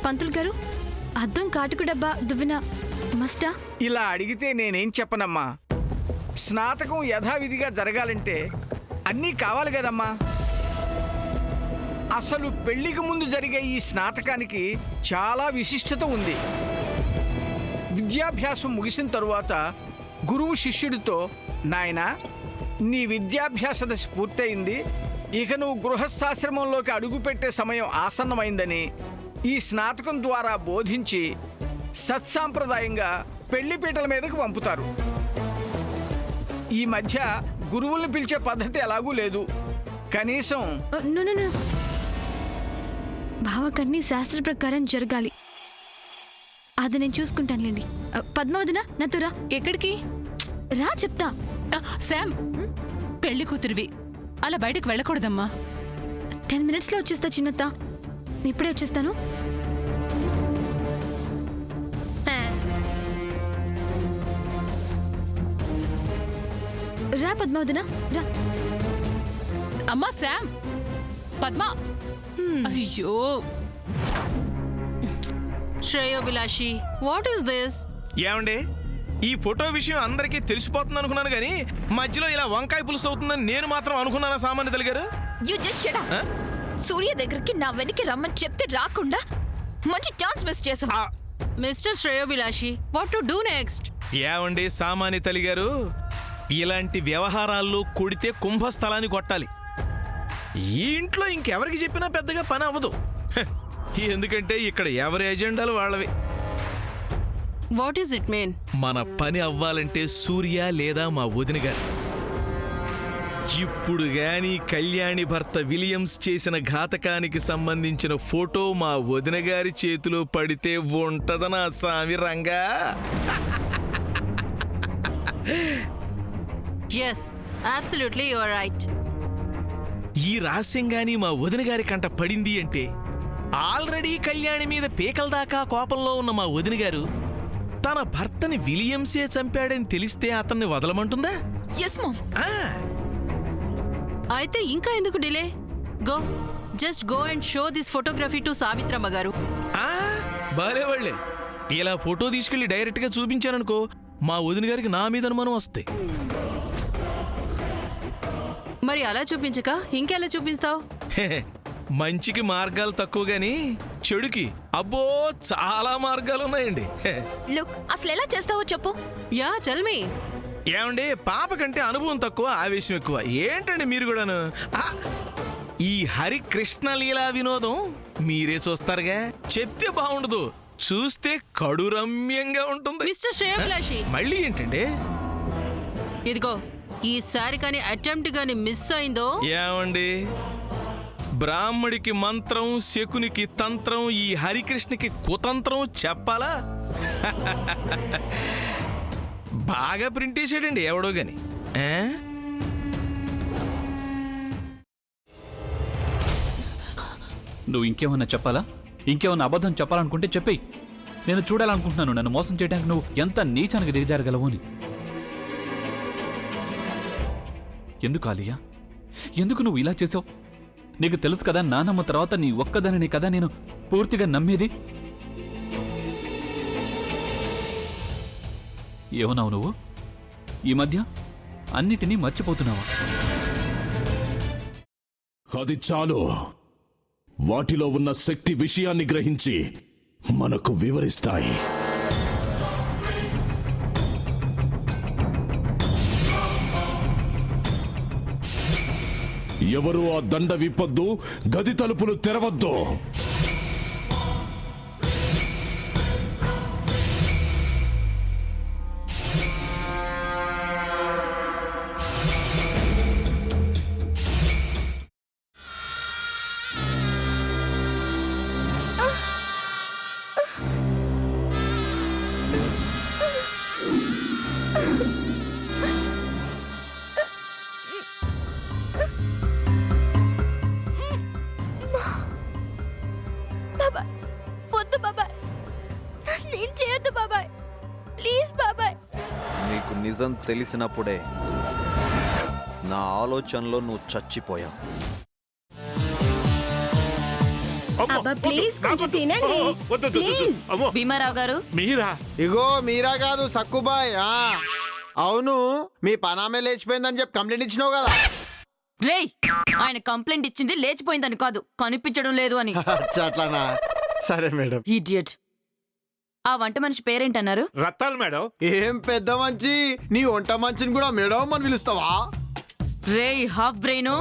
పంతులు గారు, అద్దం కాటుకు డబ్బా దువ్విన మస్టా? ఇలా అడిగితే నేనేం చెప్పనమ్మా. స్నాతకం యథావిధిగా జరగాలంటే అన్నీ కావాలి కదమ్మా. అసలు పెళ్లికి ముందు జరిగే ఈ స్నాతకానికి చాలా విశిష్టత ఉంది. విద్యాభ్యాసం ముగిసిన తరువాత గురువు శిష్యుడితో, నాయనా, నీ విద్యాభ్యాస దశ పూర్తయింది, ఇక నువ్వు గృహస్థాశ్రమంలోకి అడుగుపెట్టే సమయం ఆసన్నమైందని ఈ స్నాతకం ద్వారా బోధించి సత్సాంప్రదాయంగా పెళ్లిపీటల మీదకు పంపుతారు. ఈ మధ్య గురువుల్ని పిలిచే పద్ధతి ఎలాగూ లేదు. కనీసం భావకన్నీ శాస్త్ర ప్రకారం జరగాలి. అది నేను చూసుకుంటానులేండి. పద్మావదినా, నాతో రా. ఎక్కడికి రా చెప్తా. శామ్, పెళ్లి కూతురివి, అలా బయటకు వెళ్ళకూడదమ్మా. 10 minutesలో వచ్చేస్తా చిన్నత్త. ఇప్పుడే వచ్చేస్తాను. రా పద్మావదినా, రా. అమ్మా శామ్, పద్మా. అయ్యో శ్రేయోభిలాషి, వాట్ ఈస్ దిస్? ఏమండి, ఈ ఫోటో విషయం అందరికీ తెలిసిపోతుంది అనుకున్నాను కానీ మధ్యలో ఇలా వంకాయ పులుసు అవుతుందని నేను మాత్రం అనుకున్నానా సామాన్య తెలిగారు? You just shut up. Surya దగ్గరికి నా వెనక్కి రమ్మని చెప్తే రాకుండా మంచి ఛాన్స్ మిస్ చేసావు. మిస్టర్ శ్రేయోభిలాషి, వాట్ టు డూ నెక్స్ట్? ఏమండి సామాన్య తెలిగారు, ఇలాంటి వ్యవహారాల్లో కొడితే కుంభస్థలాన్ని కొట్టాలి. ఈ ఇంట్లో ఇంకెవరికి చెప్పినా పెద్దగా పని అవ్వదు. ఎందుకంటే ఇక్కడ ఎవరి ఎజెండాలు వాళ్ళవి. What is it mean? మన పని అవ్వాలంటే సూర్య లేదా మా వదిన గారు. ఇప్పుడు గాని కళ్యాణి భర్త విలియమ్స్ చేసిన ఘాతకానికి సంబంధించిన ఫోటో మా వదిన గారి చేతిలో పడితే ఉంటదనా సామి Ranga? yes, absolutely you are right. ఈ రహస్యం గాని మా వదిన గారి కంట పడింది అంటే ఆల్రెడీ కళ్యాణి మీద పీకల దాకా కోపంలో ఉన్న మా వదిన గారు తన భర్తని విలియమ్సే చంపాడని తెలిస్తే అతన్ని వదలమంటుందా? yes mom. అయితే ఇంకా ఎందుకు delay? Go, just go and show this photography to Savitramma గారు. బాలే వాళ్ళే, ఇలా ఫోటో తీసుకెళ్లి డైరెక్ట్ గా చూపించాననుకో మా వదిన గారికి నా మీద అనుమానం వస్తాయి. మరి అలా చూపించక ఇంకెలా చూపిస్తావు? మంచికి మార్గాలు తక్కువ గాని చెడుకి అబ్బో చాలా మార్గాలు ఉన్నాయండి. లుక్, అసలు ఎలా చేస్తావో చెప్పు. Yeah tell me. ఏమండి, పాప కంటే అనుభవం తక్కువ, ఆవేశం ఎక్కువ. ఏంటండి మీరు కూడాను? ఈ హరికృష్ణ లీలా వినోదం మీరే చూస్తారుగా, చెప్తే బాగుండదు, చూస్తే కడురమ్యంగా ఉంటుంది. మిస్టర్ శ్రేయోభిలాషి, మళ్ళీ ఏంటండి? ఇదిగో, ఈసారి కానీ అటెంప్ట్ గాని మిస్ అయిందో. ఏమండి, బ్రాహ్మడికి మంత్రం, శకునికి తంత్రం, ఈ హరికృష్ణకి కుతంత్రం చెప్పాలా? బాగా ప్రింట్ చేసాడండి ఎవడో గాని. నువ్వు ఇంకేమన్నా చెప్పాలా? ఇంకేమన్నా అబద్ధం చెప్పాలనుకుంటే చెప్పేయి. నేను చూడాలనుకుంటున్నాను నన్ను మోసం చేయడానికి నువ్వు ఎంత నీచానికి దిగజారగలవు అని. ఎందుకు ఆలియా, ఎందుకు నువ్వు ఇలా చేసావు? నీకు తెలుసు కదా, నానమ్మ తర్వాత నీ ఒక్కదానిని కదా నేను పూర్తిగా నమ్మేది. ఏమన్నావు నువ్వు? ఈ మధ్య అన్నిటినీ మర్చిపోతున్నావా? అది చాలు. వాటిలో ఉన్న శక్తి విషయాన్ని గ్రహించి మనకు వివరిస్తాయి. ఎవరు ఆ దండ విప్పొద్దు, గది తలుపులు తెరవద్దు. నీకు నిజం తెలిసినప్పుడే నా ఆలోచనలో నువ్వు చచ్చిపోయావు. అబ్బా ప్లీజ్ కొంచెం తినండి ప్లీజ్. భీమారావు గారు మీరా? ఇగో మీరా కాదు సక్కుబాయ్. అవును, మీ పనామే లేచిపోయిందని చెప్పి కంప్లైంట్ ఇచ్చినావు కదా. రేయ్, ఆయన కంప్లైంట్ ఇచ్చింది లేచిపోయిందని కాదు, కనిపించడం లేదు అని. అచ్చా, అట్లానా? సరే మేడం. ఇడియట్. ఆ వంట మనిషి పేరేంటన్నారు? రత్తాలు మేడం. ఏం పెద్ద మంచి, నీ వంట మంచిని కూడా మేడం అని పిలుస్తావా? రేయ్ హాఫ్ బ్రెయిన్,